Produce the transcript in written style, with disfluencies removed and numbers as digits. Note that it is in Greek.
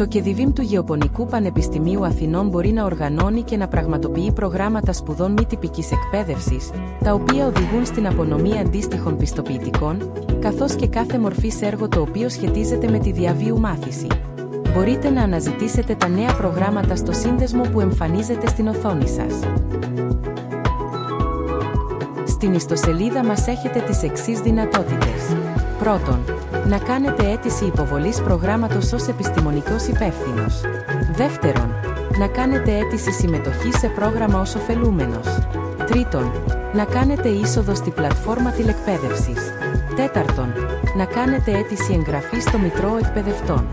Το ΚΕΔΙΒΙΜ του Γεωπονικού Πανεπιστημίου Αθηνών μπορεί να οργανώνει και να πραγματοποιεί προγράμματα σπουδών μη τυπικής εκπαίδευσης, τα οποία οδηγούν στην απονομή αντίστοιχων πιστοποιητικών, καθώς και κάθε μορφής έργο το οποίο σχετίζεται με τη διαβίου μάθηση. Μπορείτε να αναζητήσετε τα νέα προγράμματα στο σύνδεσμο που εμφανίζεται στην οθόνη σας. Στην ιστοσελίδα μας έχετε τις εξής δυνατότητες. Πρώτον, να κάνετε αίτηση υποβολής προγράμματος ως επιστημονικός υπεύθυνος. Δεύτερον, να κάνετε αίτηση συμμετοχή σε πρόγραμμα ως ωφελούμενος. Τρίτον, να κάνετε είσοδο στη πλατφόρμα τηλεκπαίδευσης. Τέταρτον, να κάνετε αίτηση εγγραφής στο Μητρό Εκπαιδευτών.